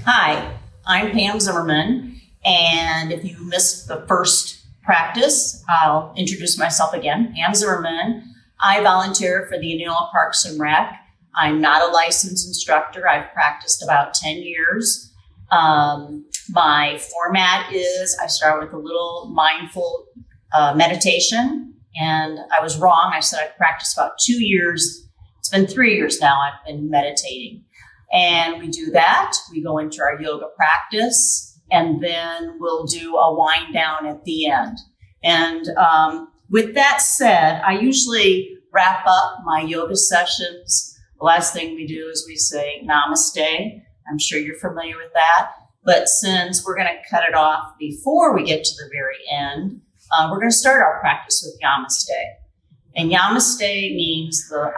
Hi, I'm Pam Zimmerman, and if you missed the first practice, I'll introduce myself again. Pam Zimmerman. I volunteer for the Indianola Parks and Rec. I'm not a licensed instructor. I've practiced about 10 years. My format is I start with a little mindful meditation, and I was wrong. I said I've practiced about 2 years. It's been 3 years now I've been meditating. And we do that. We go into our yoga practice, and then we'll do a wind down at the end. And with that said, I usually wrap up my yoga sessions. The last thing we do is we say namaste. I'm sure you're familiar with that. But since we're going to cut it off before we get to the very end, we're going to start our practice with Namaste. And Namaste means the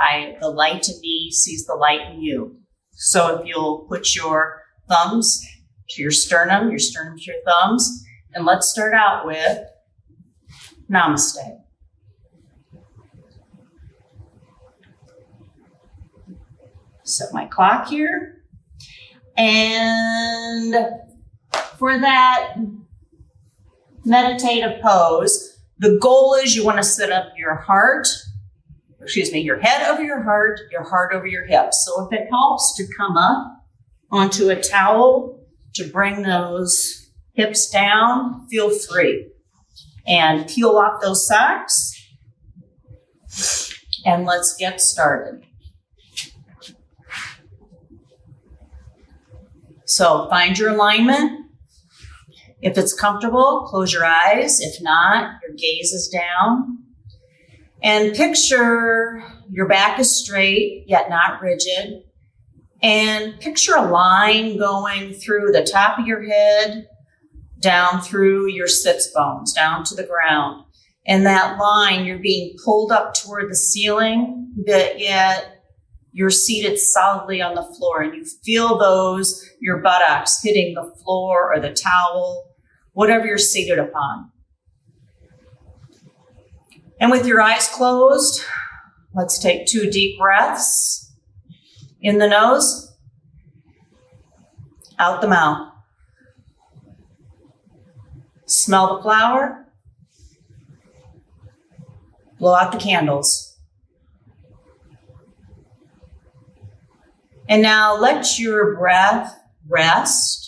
light in me sees the light in you. So if you'll put your thumbs to your sternum to your thumbs, and let's start out with Namaste. Set my clock here. And for that meditative pose, the goal is you want to sit up your head over your heart over your hips. So if it helps to come up onto a towel to bring those hips down, feel free. And peel off those socks. And let's get started. So find your alignment. If it's comfortable, close your eyes. If not, your gaze is down. And picture your back is straight, yet not rigid. And picture a line going through the top of your head, down through your sits bones, down to the ground. And that line, you're being pulled up toward the ceiling, but yet you're seated solidly on the floor. And you feel your buttocks hitting the floor or the towel, whatever you're seated upon. And with your eyes closed, let's take 2 deep breaths. In the nose, out the mouth. Smell the flower. Blow out the candles. And now let your breath rest.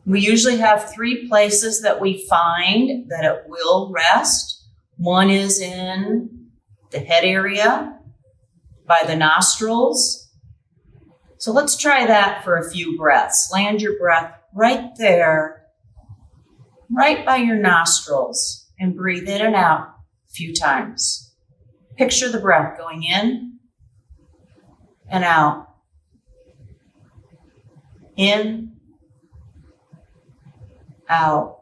We usually have 3 places that we find that it will rest. One is in the head area, by the nostrils. So let's try that for a few breaths. Land your breath right there, right by your nostrils, and breathe in and out a few times. Picture the breath going in and out. In, out,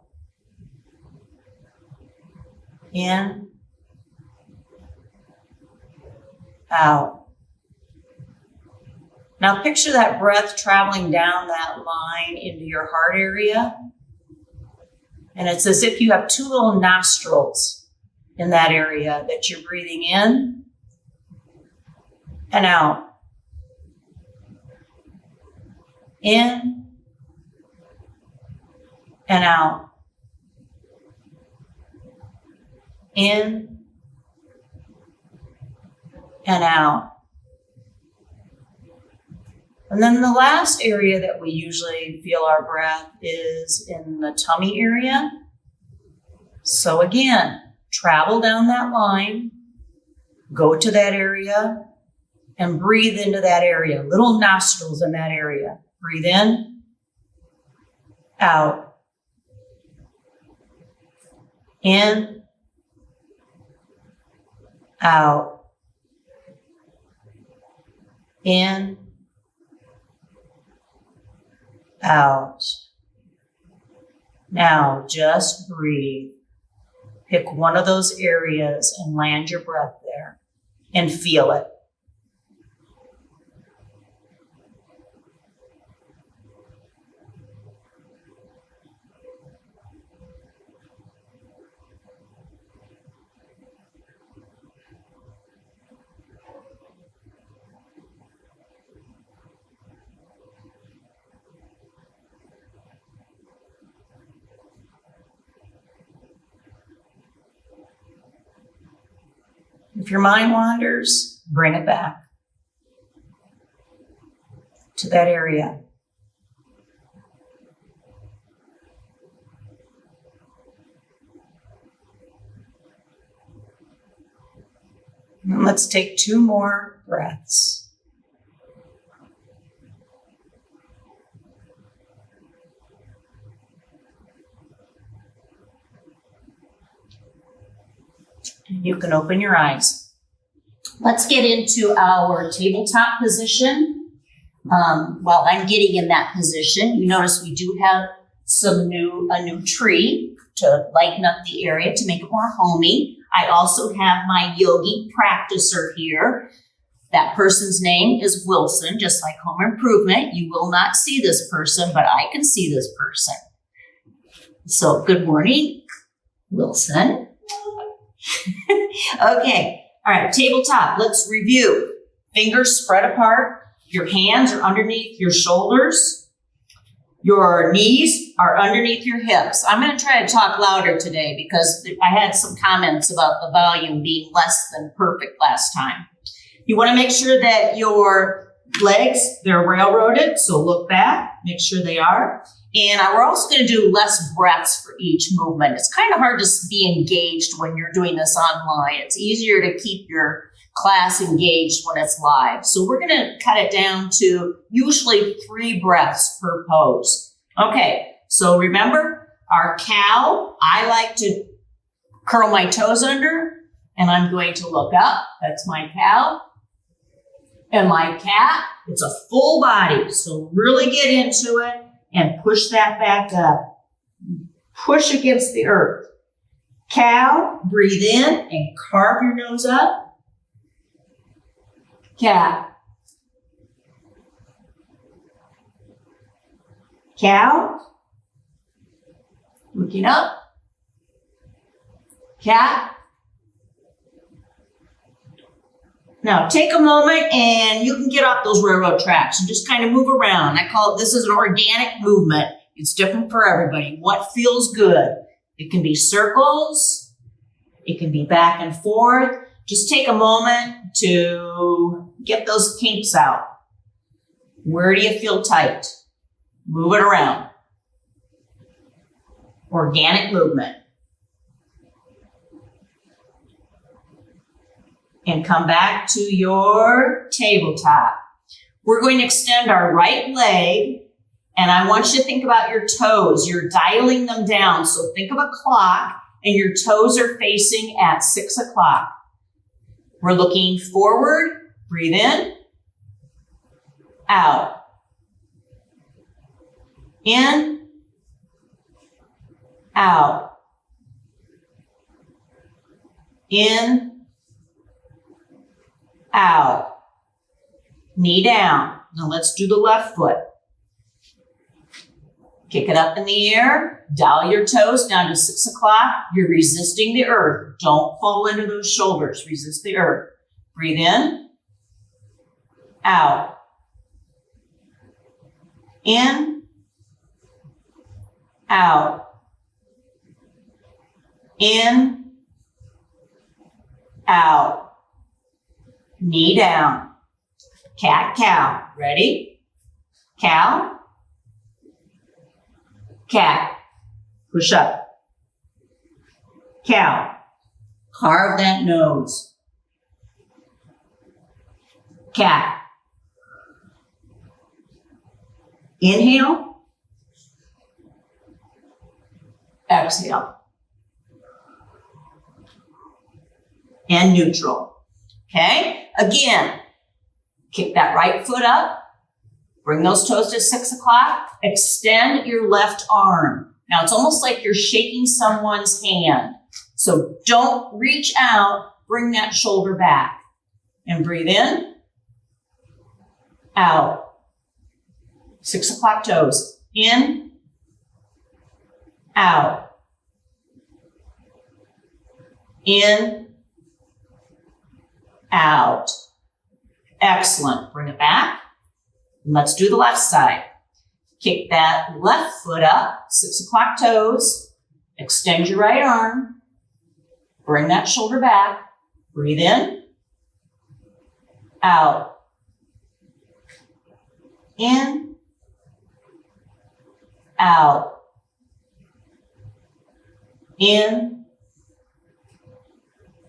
in, out. Now picture that breath traveling down that line into your heart area. And it's as if you have 2 little nostrils in that area that you're breathing in and out. In and out. In and out. And then the last area that we usually feel our breath is in the tummy area. So again, travel down that line, go to that area, and breathe into that area. Little nostrils in that area. Breathe in, out. In, out. In, out. Now just breathe. Pick one of those areas and land your breath there and feel it. If your mind wanders, bring it back to that area. And let's take 2 more breaths. And you can open your eyes. Let's get into our tabletop position. While I'm getting in that position, you notice we do have a new tree to lighten up the area to make it more homey. I also have my yogi practicer here. That person's name is Wilson, just like Home Improvement. You will not see this person, but I can see this person. So good morning, Wilson. Okay, all right, tabletop, let's review. Fingers spread apart. Your hands are underneath your shoulders. Your knees are underneath your hips. I'm going to try to talk louder today because I had some comments about the volume being less than perfect last time. You want to make sure that your legs, they're railroaded, so look back, make sure they are. And we're also going to do less breaths for each movement. It's kind of hard to be engaged when you're doing this online. It's easier to keep your class engaged when it's live. So we're going to cut it down to usually 3 breaths per pose. Okay, so remember our cow, I like to curl my toes under and I'm going to look up. That's my cow. And my cat, it's a full body. So really get into it and push that back up. Push against the earth. Cow, breathe in and carve your nose up. Cat. Cow. Looking up. Cat. Now take a moment and you can get off those railroad tracks and just kind of move around. I call it, this is an organic movement. It's different for everybody. What feels good? It can be circles. It can be back and forth. Just take a moment to get those kinks out. Where do you feel tight? Move it around. Organic movement. And come back to your tabletop. We're going to extend our right leg, and I want you to think about your toes. You're dialing them down. So think of a clock, and your toes are facing at 6 o'clock. We're looking forward. Breathe in. Out. In. Out. In. Out. Knee down. Now let's do the left foot. Kick it up in the air. Dial your toes down to 6 o'clock. You're resisting the earth. Don't fall into those shoulders. Resist the earth. Breathe in. Out. In. Out. In. Out. Knee down. Cat, cow. Ready? Cow. Cat. Push up. Cow. Carve that nose. Cat. Inhale. Exhale. And neutral. Okay? Again, kick that right foot up. Bring those toes to 6 o'clock. Extend your left arm. Now, it's almost like you're shaking someone's hand. So don't reach out. Bring that shoulder back. And breathe in. Out. 6 o'clock toes. In. Out. In. Out. Excellent. Bring it back. Let's do the left side. Kick that left foot up, 6 o'clock toes. Extend your right arm. Bring that shoulder back. Breathe in. Out. In. Out. In.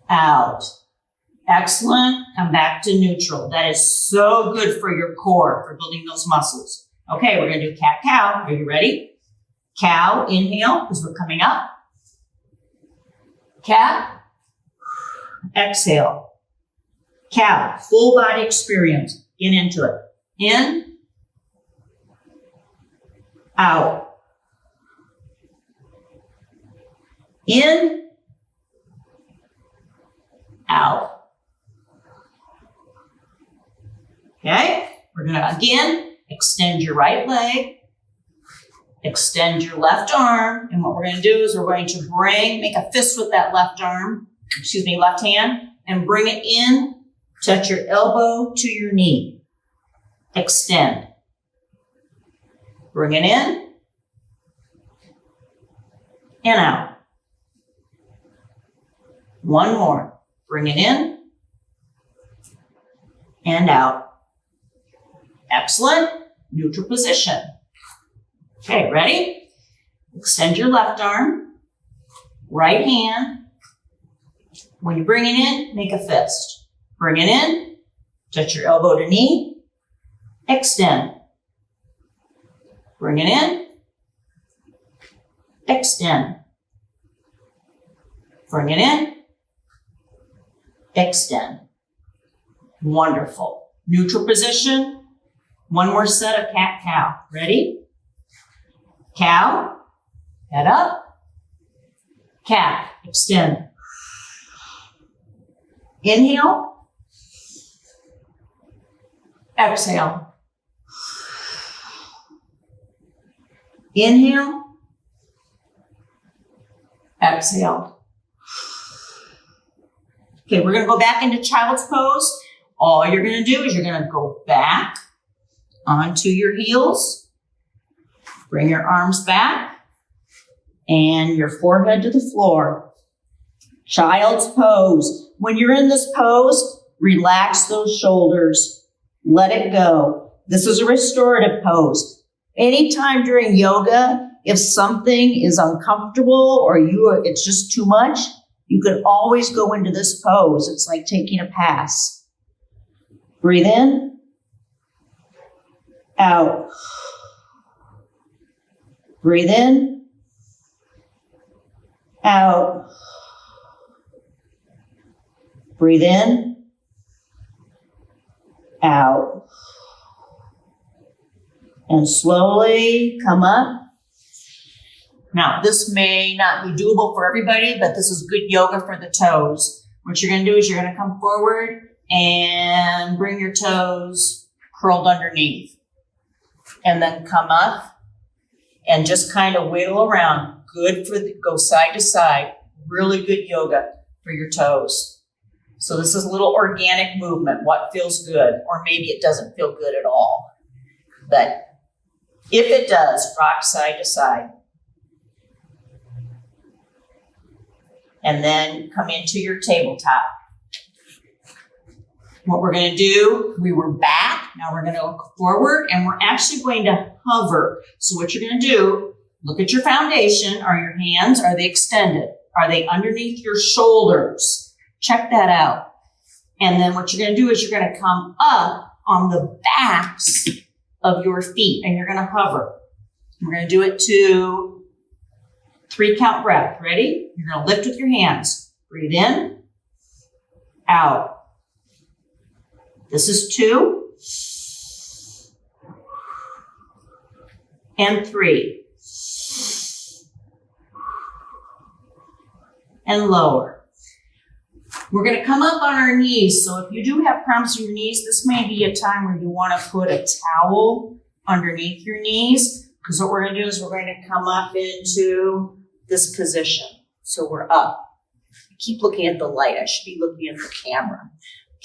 Out. Excellent. Come back to neutral. That is so good for your core, for building those muscles. Okay, we're going to do cat-cow. Are you ready? Cow, inhale, because we're coming up. Cat, exhale. Cow, full body experience. Get into it. In, out. In, out. Okay, we're going to again extend your right leg, extend your left arm, and what we're going to do is we're going to make a fist with that left hand, and bring it in, touch your elbow to your knee. Extend. Bring it in, and out. One more. Bring it in, and out. Excellent. Neutral position. Okay, ready? Extend your left arm, right hand. When you bring it in, make a fist. Bring it in, touch your elbow to knee, extend. Bring it in, extend. Bring it in, extend. Wonderful. Neutral position. One more set of cat-cow. Ready? Cow, head up. Cat, extend. Inhale. Exhale. Inhale. Exhale. Okay, we're going to go back into child's pose. All you're going to do is you're going to go back onto your heels. Bring your arms back and your forehead to the floor. Child's pose. When you're in this pose, relax those shoulders. Let it go. This is a restorative pose. Anytime during yoga, if something is uncomfortable or it's just too much, you can always go into this pose. It's like taking a pass. Breathe in. Out. Breathe in. Out. Breathe in. Out. And slowly come up. Now, this may not be doable for everybody, but this is good yoga for the toes. What you're going to do is you're going to come forward and bring your toes curled underneath. And then come up and just kind of wiggle around. Good go side to side. Really good yoga for your toes. So this is a little organic movement. What feels good? Or maybe it doesn't feel good at all. But if it does, rock side to side. And then come into your tabletop. What we're going to do, we were back. Now we're going to go forward and we're actually going to hover. So what you're going to do, look at your foundation. Are your hands, are they extended? Are they underneath your shoulders? Check that out. And then what you're going to do is you're going to come up on the backs of your feet and you're going to hover. We're going to do it to 3 count breath. Ready? You're going to lift with your hands. Breathe in, out. This is 2 and 3 and lower. We're going to come up on our knees. So if you do have cramps in your knees, this may be a time where you want to put a towel underneath your knees, because what we're going to do is we're going to come up into this position. So we're up. Keep looking at the light. I should be looking at the camera.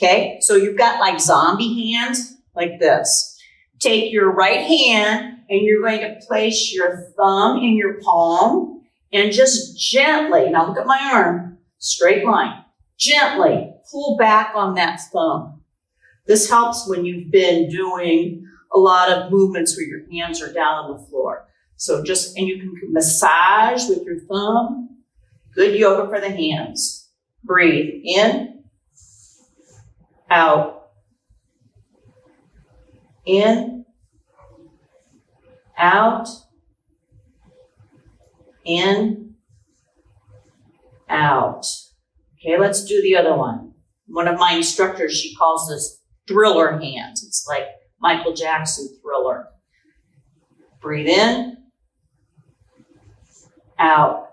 Okay, so you've got like zombie hands like this. Take your right hand and you're going to place your thumb in your palm and just gently, now look at my arm, straight line, gently pull back on that thumb. This helps when you've been doing a lot of movements where your hands are down on the floor. So and you can massage with your thumb. Good yoga for the hands. Breathe in, out, in, out, in, out. Okay, let's do the other one. One of my instructors, she calls this thriller hands. It's like Michael Jackson Thriller. Breathe in, out,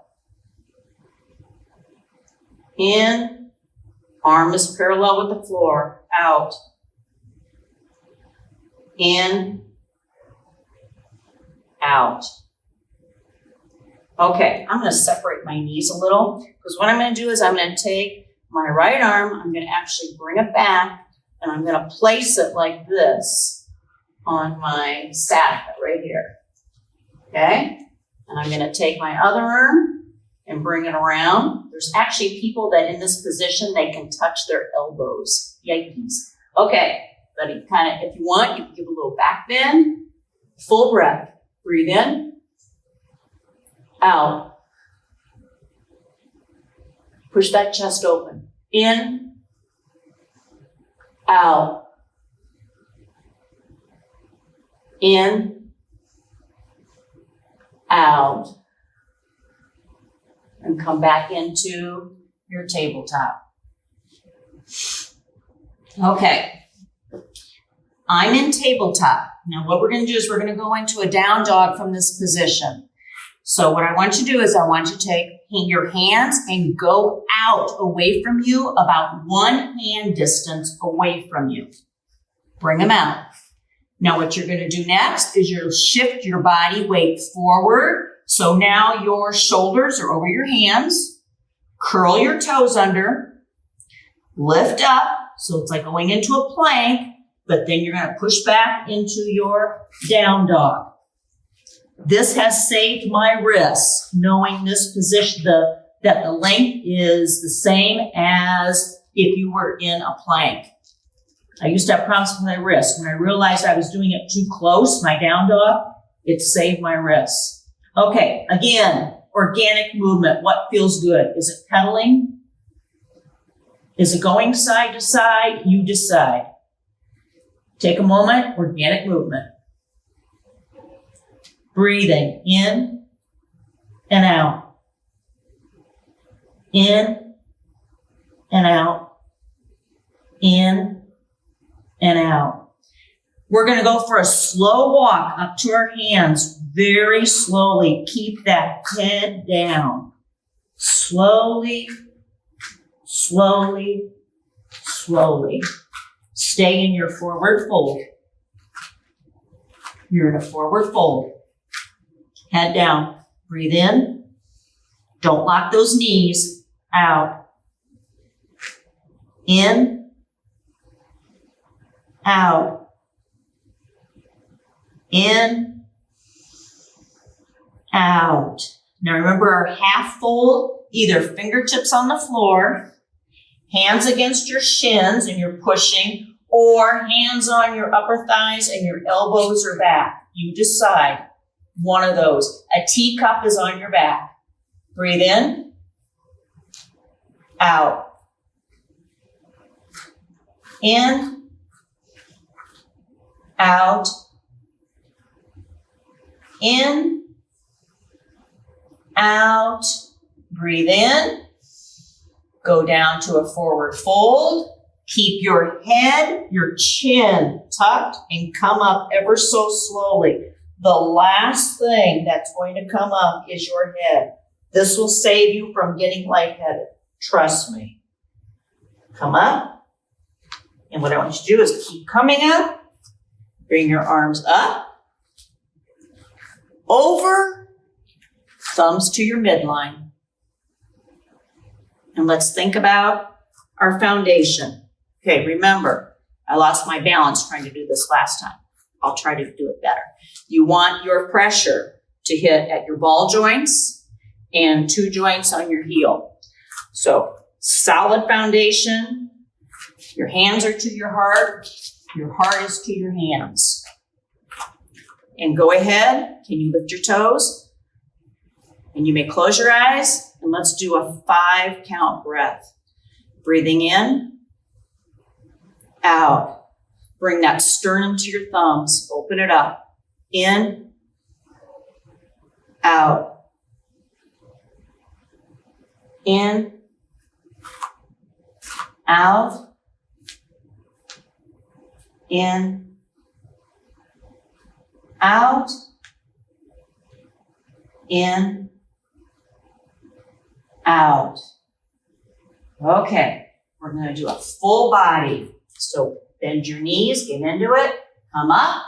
in, arm is parallel with the floor, out, in, out. Okay, I'm going to separate my knees a little because what I'm going to do is I'm going to take my right arm, I'm going to actually bring it back, and I'm going to place it like this on my sacca right here. Okay? And I'm going to take my other arm and bring it around. There's actually people that in this position, they can touch their elbows. Yikes. Okay, but if you want, you can give a little back bend. Full breath. Breathe in. Out. Push that chest open. In. Out. In. Out. And come back into your tabletop. Okay. I'm in tabletop. Now what we're going to do is we're going to go into a down dog from this position. So what I want you to do is I want you to take your hands and go out away from you, about 1 hand distance away from you. Bring them out. Now what you're going to do next is you'll shift your body weight forward. So now your shoulders are over your hands. Curl your toes under. Lift up. So it's like going into a plank, but then you're going to push back into your down dog. This has saved my wrists, knowing this position, that the length is the same as if you were in a plank. I used to have problems with my wrists. When I realized I was doing it too close, my down dog, it saved my wrists. Okay, again, organic movement. What feels good? Is it pedaling? Is it going side to side? You decide. Take a moment, organic movement. Breathing in and out. In and out. In and out. We're going to go for a slow walk up to our hands very slowly. Keep that head down. Slowly, slowly, slowly. Stay in your forward fold. You're in a forward fold. Head down. Breathe in. Don't lock those knees. Out. In. Out. In. Out. Now remember our half fold, either fingertips on the floor, hands against your shins and you're pushing, or hands on your upper thighs and your elbows are back. You decide. One of those. A teacup is on your back. Breathe in. Out. In. Out. In. Out. Breathe in. Go down to a forward fold. Keep your head, your chin tucked and come up ever so slowly. The last thing that's going to come up is your head. This will save you from getting lightheaded. Trust me. Come up. And what I want you to do is keep coming up. Bring your arms up. Over. Thumbs to your midline. And let's think about our foundation. Okay, remember, I lost my balance trying to do this last time. I'll try to do it better. You want your pressure to hit at your ball joints and 2 joints on your heel. So solid foundation, Your hands are to your heart. Your heart is to your hands. And go ahead. Can you lift your toes? And you may close your eyes. And let's do a 5-count breath. Breathing in, out. Bring that sternum to your thumbs. Open it up. In, out. In, out. In, out. In, out. Okay, we're going to do a full body. So bend your knees, get into it, come up,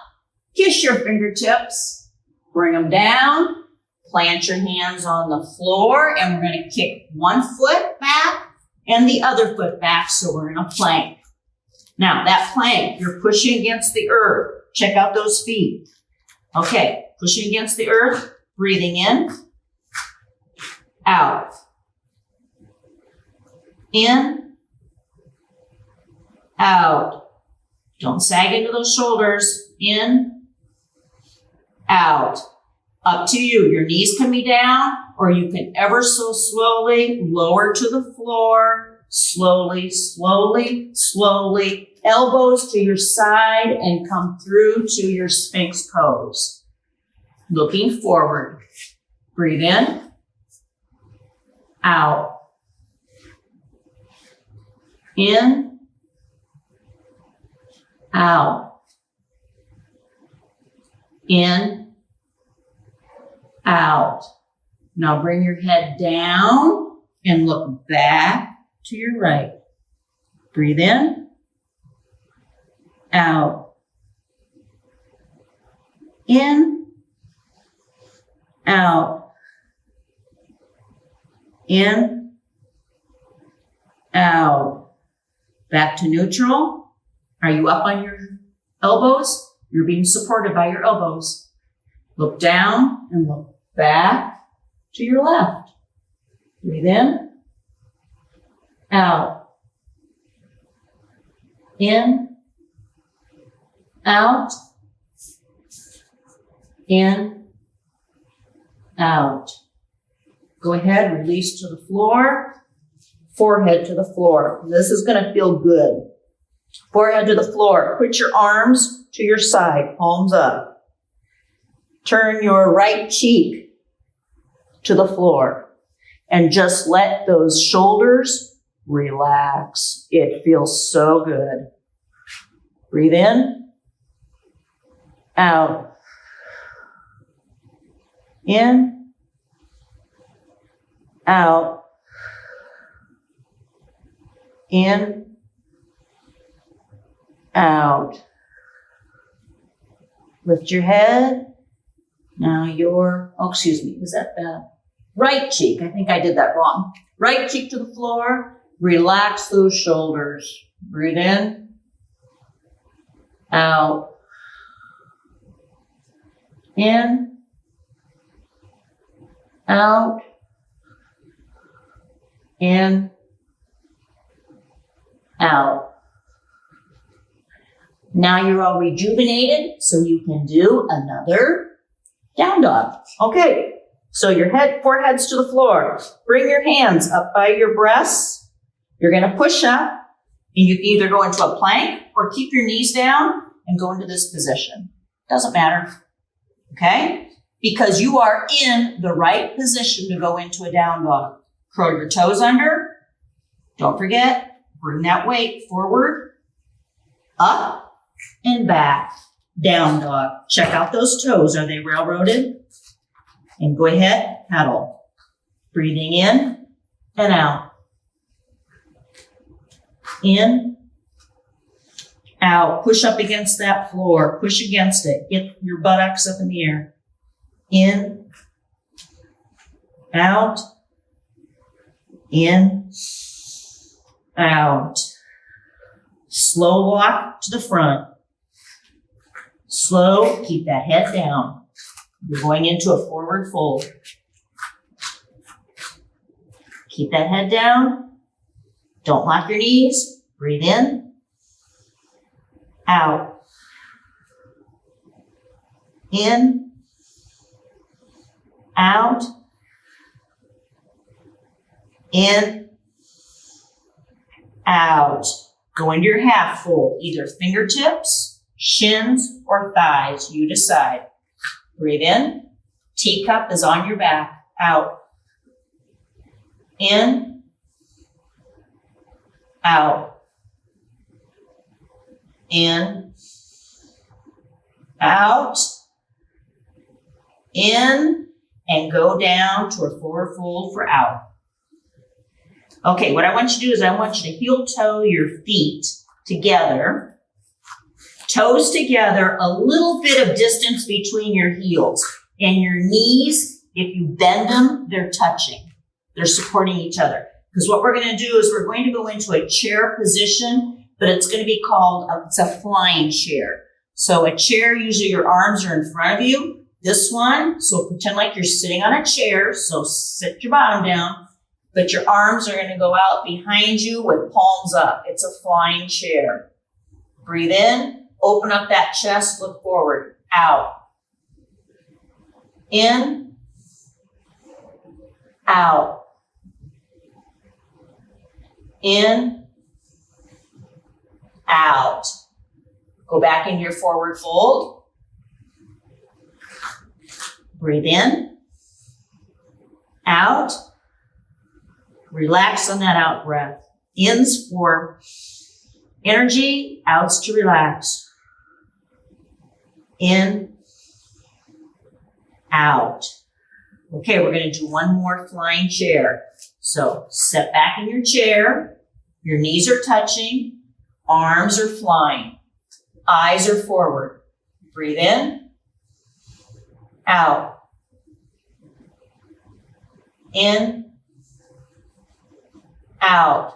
kiss your fingertips, bring them down, plant your hands on the floor, and we're going to kick one foot back and the other foot back, so we're in a plank. Now, that plank, you're pushing against the earth. Check out those feet. Okay, pushing against the earth, breathing in, out. In, out. Don't sag into those shoulders. In, out. Up to you. Your knees can be down, or you can ever so slowly lower to the floor. Slowly, slowly, slowly. Elbows to your side and come through to your Sphinx pose. Looking forward. Breathe in, out. In, out. In, out. Now bring your head down and look back to your right. Breathe in, out. In, out. In, out. Back to neutral. Are you up on your elbows? You're being supported by your elbows. Look down and look back to your left. Breathe in, out. In, out. In, out. Go ahead, release to the floor. Forehead to the floor. This is going to feel good. Forehead to the floor. Put your arms to your side, palms up. Turn your right cheek to the floor and just let those shoulders relax. It feels so good. Breathe in, out. In, out. In, out. Lift your head. Now was that the right cheek? I think I did that wrong. Right cheek to the floor. Relax those shoulders. Breathe in, out. In, out. In, out. Now you're all rejuvenated, so you can do another down dog. Okay, so your forehead's to the floor. Bring your hands up by your breasts. You're going to push up, and you can either go into a plank or keep your knees down and go into this position. Doesn't matter, okay? Because you are in the right position to go into a down dog. Curl your toes under. Don't forget, bring that weight forward, up, and back. Down dog. Check out those toes. Are they railroaded? And go ahead, paddle. Breathing in and out. In, out. Push up against that floor. Push against it. Get your buttocks up in the air. In, out. In, out. Slow walk to the front. Slow, keep that head down. You're going into a forward fold. Keep that head down. Don't lock your knees. Breathe in, out, in, out, in, out. Go into your half fold, either fingertips, shins, or thighs. You decide. Breathe in. Teacup is on your back. Out. In. Out. In. Out. In. And go down to a forward fold for out. Okay, what I want you to do is I want you to heel toe your feet together. Toes together, a little bit of distance between your heels. And your knees, if you bend them, they're touching. They're supporting each other. Because what we're going to do is we're going to go into a chair position, but it's going to be called, it's a flying chair. So a chair, usually your arms are in front of you. This one, so pretend like you're sitting on a chair. So sit your bottom down, but your arms are going to go out behind you with palms up. It's a flying chair. Breathe in, open up that chest, look forward, out. In, out. In, out. Go back into your forward fold. Breathe in, out. Relax on that out breath. In's for energy, out's to relax. In, out. Okay, we're going to do one more flying chair. So sit back in your chair. Your knees are touching. Arms are flying. Eyes are forward. Breathe in. Out. In. Out.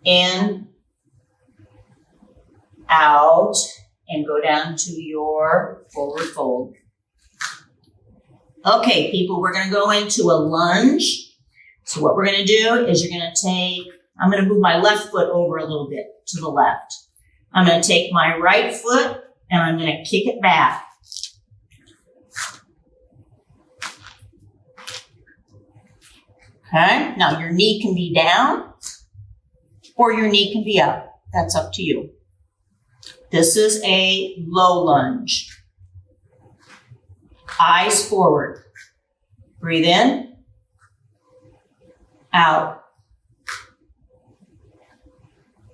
In. Out. And go down to your forward fold. Okay, people, we're going to go into a lunge. So what we're going to do is you're going to take, I'm going to move my left foot over a little bit to the left. I'm going to take my right foot and I'm going to kick it back. Okay, now your knee can be down or your knee can be up. That's up to you. This is a low lunge. Eyes forward. Breathe in. Out.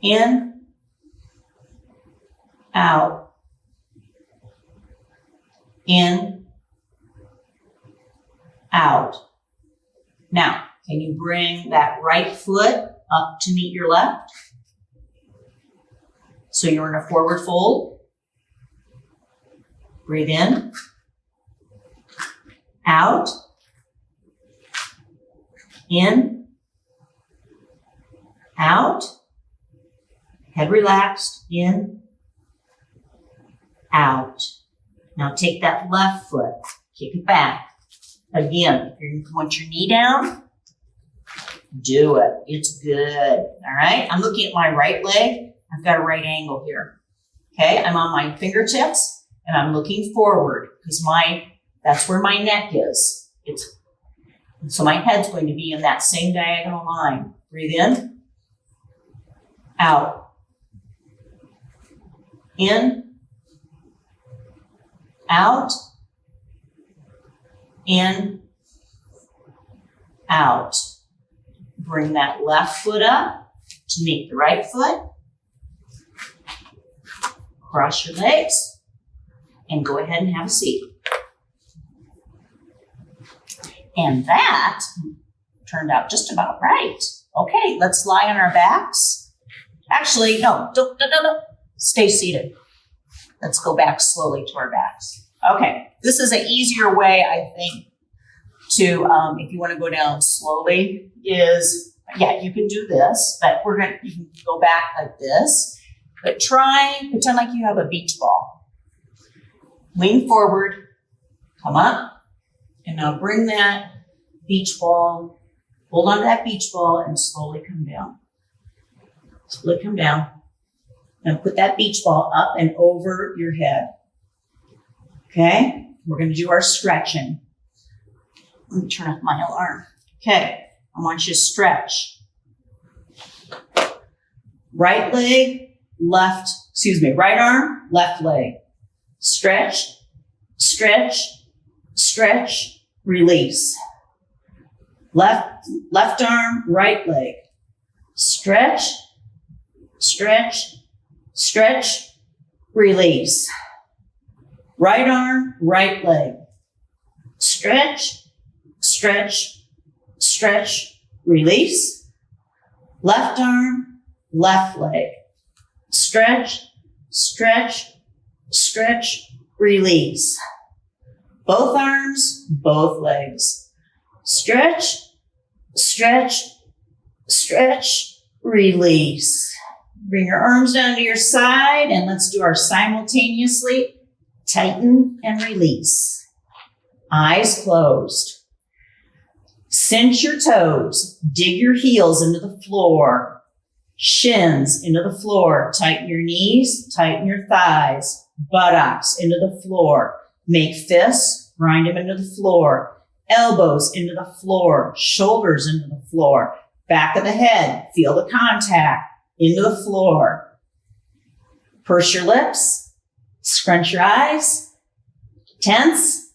In. Out. In. Out. Now, can you bring that right foot up to meet your left? So you're in a forward fold. Breathe in. Out. In. Out. Head relaxed. In. Out. Now take that left foot. Kick it back. Again, if you want your knee down, do it. It's good. All right. I'm looking at my right leg. I've got a right angle here. Okay. I'm on my fingertips and I'm looking forward because that's where my neck is. So my head's going to be in that same diagonal line. Breathe in. Out. In. Out. In. Out. Bring that left foot up to meet the right foot. Cross your legs and go ahead and have a seat. And that turned out just about right. Okay, let's lie on our backs. Actually, no, don't. Stay seated. Let's go back slowly to our backs. Okay, this is an easier way, I think, to, if you want to go down slowly, you can do this, but you can go back like this. But pretend like you have a beach ball. Lean forward, come up, and now bring that beach ball, hold on to that beach ball and slowly come down. Slowly come down. and put that beach ball up and over your head. Okay? We're going to do our stretching. Let me turn off my alarm. Okay. I want you to stretch. Right arm, left leg. Stretch, stretch, stretch, release. Left arm, right leg. Stretch, stretch, stretch, release. Right arm, right leg. Stretch, stretch, stretch, release. Left arm, left leg. Stretch, stretch, stretch, release. Both arms, both legs. Stretch, stretch, stretch, release. Bring your arms down to your side and let's do our simultaneously tighten and release. Eyes closed. Cinch your toes. Dig your heels into the floor. Shins into the floor. Tighten your knees. Tighten your thighs. Buttocks into the floor. Make fists. Grind them into the floor. Elbows into the floor. Shoulders into the floor. Back of the head. Feel the contact into the floor. Purse your lips. Scrunch your eyes. Tense.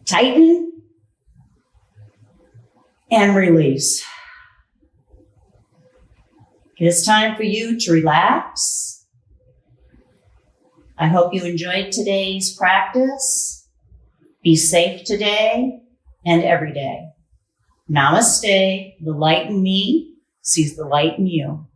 Tighten. And release. It is time for you to relax. I hope you enjoyed today's practice. Be safe today and every day. Namaste. The light in me sees the light in you.